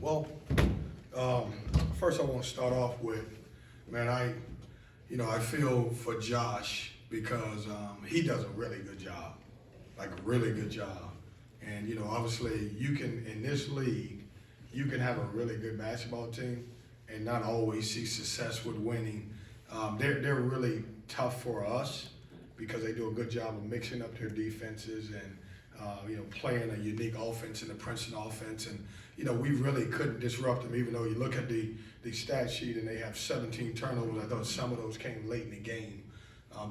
Well, first I want to start off with, man, I feel for Josh because he does a really good job, like a really good job. And, obviously you can, in this league, you can have a really good basketball team and not always see success with winning. They're really tough for us because they do a good job of mixing up their defenses and playing a unique offense in the Princeton offense. And, we really couldn't disrupt them, even though you look at the stat sheet and they have 17 turnovers. I thought some of those came late in the game.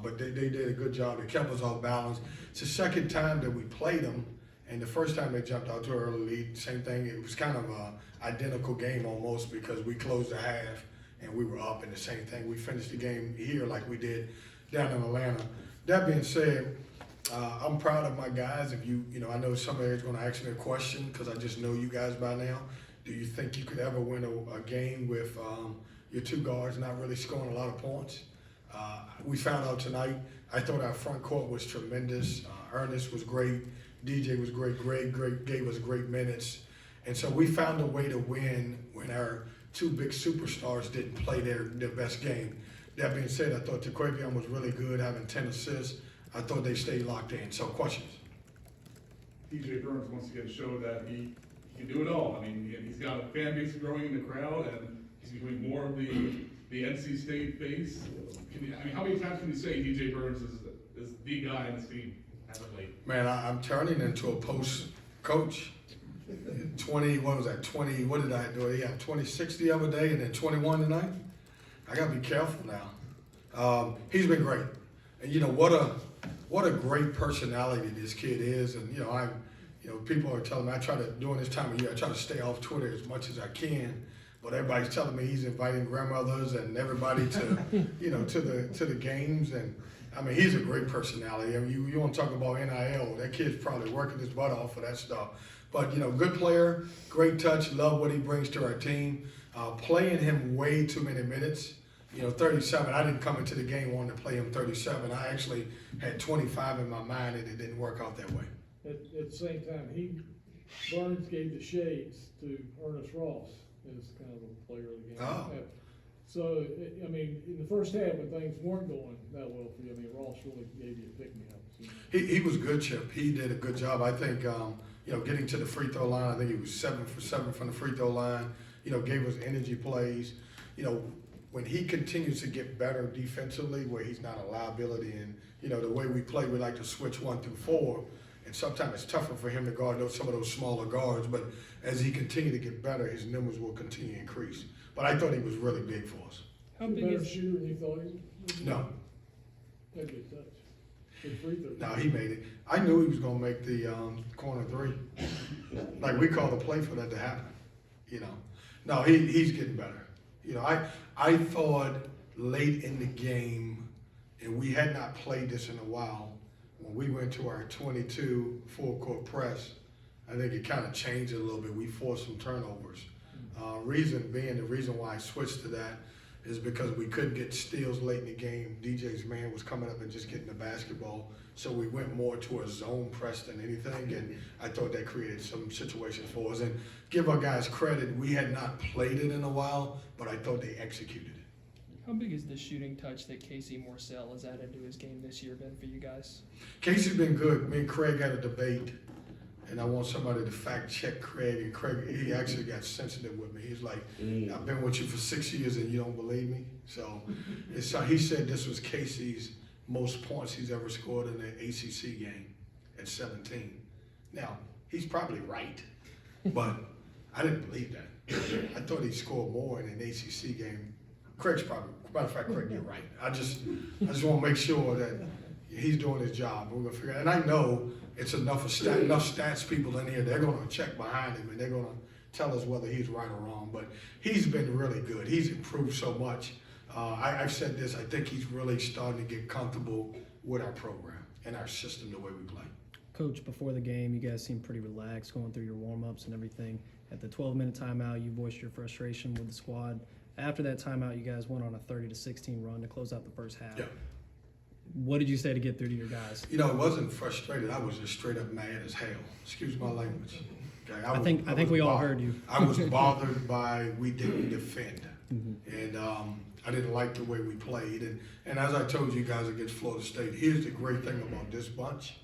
But they did a good job. They kept us off balance. It's the second time that we played them, and the first time they jumped out to an early lead, same thing. It was kind of an identical game almost because we closed the half and we were up, and the same thing. We finished the game here like we did down in Atlanta. That being said, I'm proud of my guys. If I know somebody's going to ask me a question because I just know you guys by now. Do you think you could ever win a game with your two guards not really scoring a lot of points? We found out tonight. I thought our front court was tremendous. Ernest was great. DJ was great. Greg gave us great minutes. And so we found a way to win when our two big superstars didn't play their best game. That being said, I thought Taquavion was really good, having 10 assists. I thought they stayed locked in. So questions? DJ Burns once again showed that he can do it all. I mean, he's got a fan base growing in the crowd, and he's becoming more of the NC State face. How many times can you say DJ Burns is the guy in this team as of late? Man, I'm turning into a post coach. 20, what was that, 20, what did I do? Yeah, 26 the other day and then 21 tonight. I got to be careful now. He's been great. And what a great personality this kid is. And, people are telling me, during this time of year, I try to stay off Twitter as much as I can. But everybody's telling me he's inviting grandmothers and everybody to, to the games. And I mean, he's a great personality. I mean, you want to talk about NIL, that kid's probably working his butt off for that stuff. But, good player, great touch, love what he brings to our team. Playing him way too many minutes. 37, I didn't come into the game wanting to play him 37. I actually had 25 in my mind, and it didn't work out that way. At the same time, Burns gave the shades to Ernest Ross as kind of a player of the game. Oh. So, in the first half when things weren't going that well for you, Ross really gave you a pick-me-up. He was good, Chip. He did a good job. I think, getting to the free throw line, I think he was 7 for 7 from the free throw line, gave us energy plays. When he continues to get better defensively, where he's not a liability, and the way we play, we like to switch 1 through 4, and sometimes it's tougher for him to guard some of those smaller guards. But as he continues to get better, his numbers will continue to increase. But I thought he was really big for us. How big is shooter than you thought he was? No. That's a good touch. Good free throw. No, he made it. I knew he was going to make the corner 3. Like, we called the play for that to happen. No, he's getting better. I thought late in the game, and we had not played this in a while, when we went to our 22 full court press, I think it kind of changed it a little bit. We forced some turnovers. The reason why I switched to that is because we couldn't get steals late in the game. DJ's man was coming up and just getting the basketball. So we went more to a zone press than anything, and I thought that created some situations for us. And give our guys credit, we had not played it in a while, but I thought they executed it. How big is the shooting touch that Casey Morsell has added to his game this year been for you guys? Casey's been good. Me and Craig had a debate, and I want somebody to fact check Craig. And Craig, he actually got sensitive with me. He's like, I've been with you for 6 years and you don't believe me? So he said this was Casey's most points he's ever scored in an ACC game at 17. Now, he's probably right, but I didn't believe that. I thought he scored more in an ACC game. Craig's probably, matter of fact, Craig, you're right. I just want to make sure that he's doing his job. We're gonna figure it out. And I know it's enough stats people in here. They're gonna check behind him and they're gonna tell us whether he's right or wrong. But he's been really good. He's improved so much. I've said this. I think he's really starting to get comfortable with our program and our system, the way we play. Coach, before the game, you guys seemed pretty relaxed going through your warm-ups and everything. At the 12-minute timeout, you voiced your frustration with the squad. After that timeout, you guys went on a 30-16 run to close out the first half. Yeah. What did you say to get through to your guys? It wasn't frustrated. I was just straight up mad as hell. Excuse my language. Okay, I think was we all bothered. heard you. I was bothered by we didn't defend, and I didn't like the way we played. And as I told you guys against Florida State, here's the great thing about this bunch: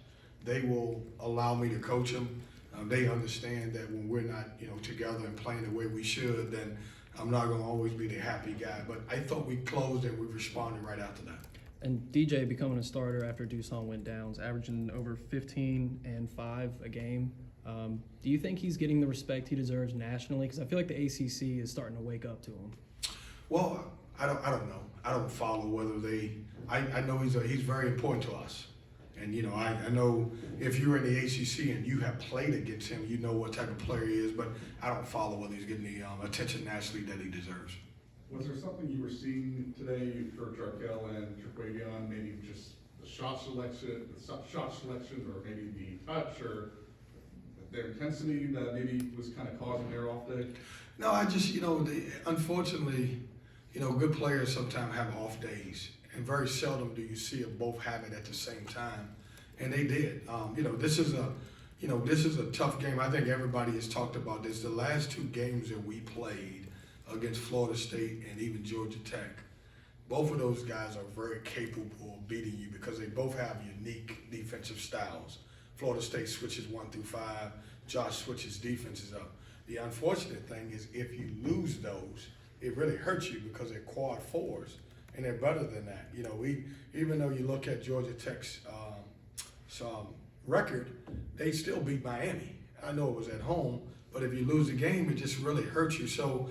they will allow me to coach them. They understand that when we're not, together and playing the way we should, then I'm not going to always be the happy guy. But I thought we closed and we responded right after that. And DJ becoming a starter after Doosan went down, averaging over 15 and 5 a game. Do you think he's getting the respect he deserves nationally? Because I feel like the ACC is starting to wake up to him. Well, I don't know. I don't follow whether they. I know he's very important to us, and I know if you're in the ACC and you have played against him, you know what type of player he is. But I don't follow whether he's getting the attention nationally that he deserves. Was there something you were seeing today for Jarkel and Traquavion, maybe just the shot selection, or maybe the touch, or their intensity that maybe was kind of causing their off day? No, I just, unfortunately, good players sometimes have off days, and very seldom do you see them both have it at the same time, and they did. This is a tough game. I think everybody has talked about this. The last two games that we played against Florida State and even Georgia Tech, both of those guys are very capable of beating you because they both have unique defensive styles. Florida State switches 1 through 5. Josh switches defenses up. The unfortunate thing is if you lose those, it really hurts you because they're quad fours and they're better than that. Even though you look at Georgia Tech's record, they still beat Miami. I know it was at home, but if you lose the game, it just really hurts you. So,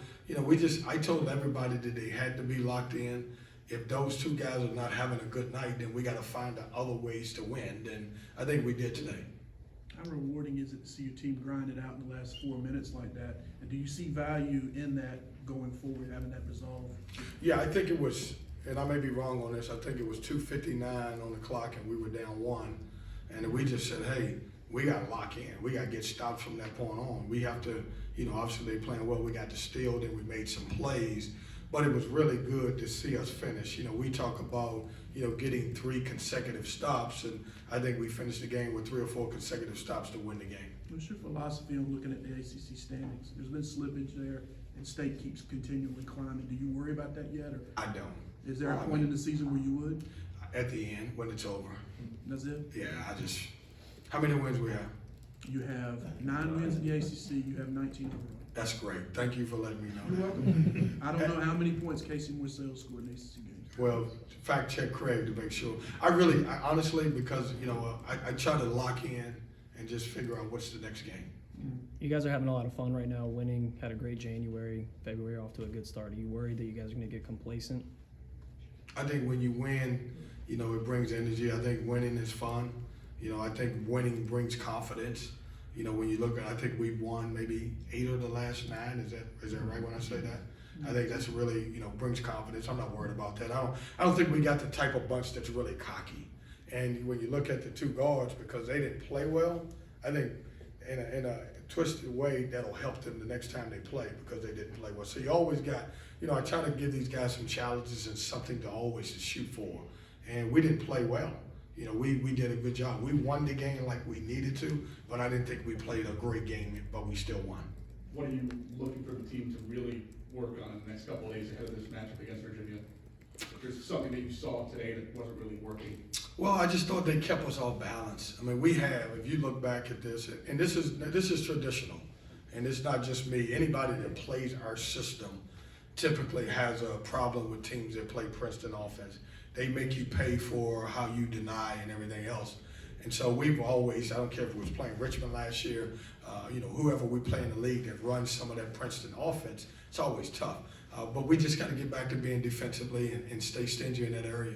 I told everybody that they had to be locked in. If those two guys are not having a good night, then we got to find other ways to win. And I think we did today. How rewarding is it to see your team grind it out in the last 4 minutes like that? And do you see value in that going forward, having that resolve? Yeah, I think it was, and I may be wrong on this, I think it was 2:59 on the clock and we were down 1. And we just said, hey, we got to lock in. We got to get stops from that point on. We have to, obviously they playing well. We got the steal, then we made some plays. But it was really good to see us finish. We talk about, getting 3 consecutive stops, and I think we finished the game with 3 or 4 consecutive stops to win the game. What's your philosophy on looking at the ACC standings? There's been slippage there, and State keeps continually climbing. Do you worry about that yet? Or I don't. is there a point in the season where you would? At the end, when it's over. That's it? Yeah, how many wins we have? You have 9 wins in the ACC. You have 19 overall. That's great. Thank you for letting me know You're that. welcome. I don't know how many points Casey Morcell scored in ACC games. Well, fact check Craig to make sure. I honestly, because, I try to lock in and just figure out what's the next game. You guys are having a lot of fun right now, winning, had a great January, February off to a good start. Are you worried that you guys are going to get complacent? I think when you win, it brings energy. I think winning is fun. I think winning brings confidence. When you look at, I think we've won maybe 8 of the last 9. Is that right when I say that? I think that's really, brings confidence. I'm not worried about that. I don't think we got the type of bunch that's really cocky. And when you look at the 2 guards, because they didn't play well, I think in a twisted way that'll help them the next time they play because they didn't play well. So you always got, I try to give these guys some challenges and something to always shoot for. And we didn't play well. We did a good job. We won the game like we needed to, but I didn't think we played a great game, but we still won. What are you looking for the team to really work on in the next couple of days ahead of this matchup against Virginia? If there's something that you saw today that wasn't really working. Well, I just thought they kept us off balance. I mean, we have, if you look back at this, and this is traditional, and it's not just me. Anybody that plays our system typically has a problem with teams that play Princeton offense. They make you pay for how you deny and everything else. And so we've always, I don't care if it was playing Richmond last year, whoever we play in the league that runs some of that Princeton offense, it's always tough. But we just got to get back to being defensively and stay stingy in that area.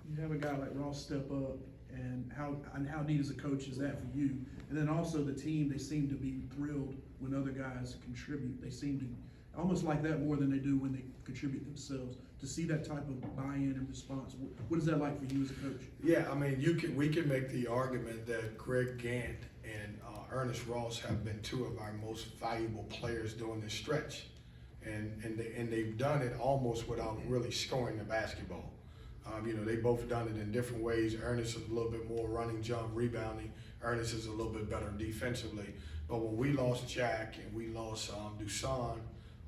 You have a guy like Ross step up, and how neat as a coach is that for you? And then also the team, they seem to be thrilled when other guys contribute. They seem to almost like that more than they do when they contribute themselves. To see that type of buy-in and response, what is that like for you as a coach? Yeah, I mean, we can make the argument that Greg Gant and Ernest Ross have been 2 of our most valuable players during this stretch, and they've done it almost without really scoring the basketball. They both done it in different ways. Ernest is a little bit more running, jump, rebounding. Ernest is a little bit better defensively. But when we lost Jack and we lost Dusan,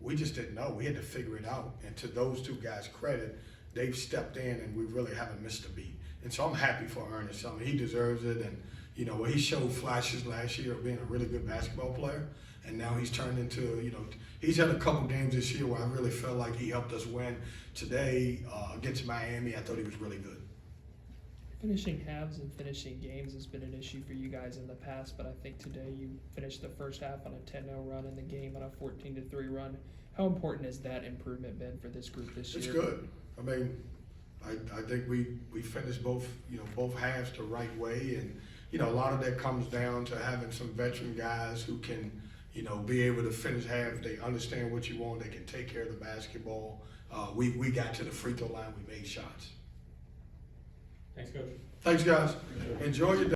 we just didn't know. We had to figure it out. And to those two guys' credit, they've stepped in and we really haven't missed a beat. And so I'm happy for Ernest. I mean, he deserves it. And, you know, he showed flashes last year of being a really good basketball player. And now he's turned into, you know, he's had a couple games this year where I really felt like he helped us win. Today, against Miami, I thought he was really good. Finishing halves and finishing games has been an issue for you guys in the past, but I think today you finished the first half on a 10-0 run and the game on a 14-3 run. How important has that improvement been for this group this year? It's good. I mean, I think we finished both halves the right way, and you know, a lot of that comes down to having some veteran guys who can, you know, be able to finish halves. They understand what you want. They can take care of the basketball. We got to the free throw line. We made shots. Thanks, Coach. Thanks, guys. Enjoy your day.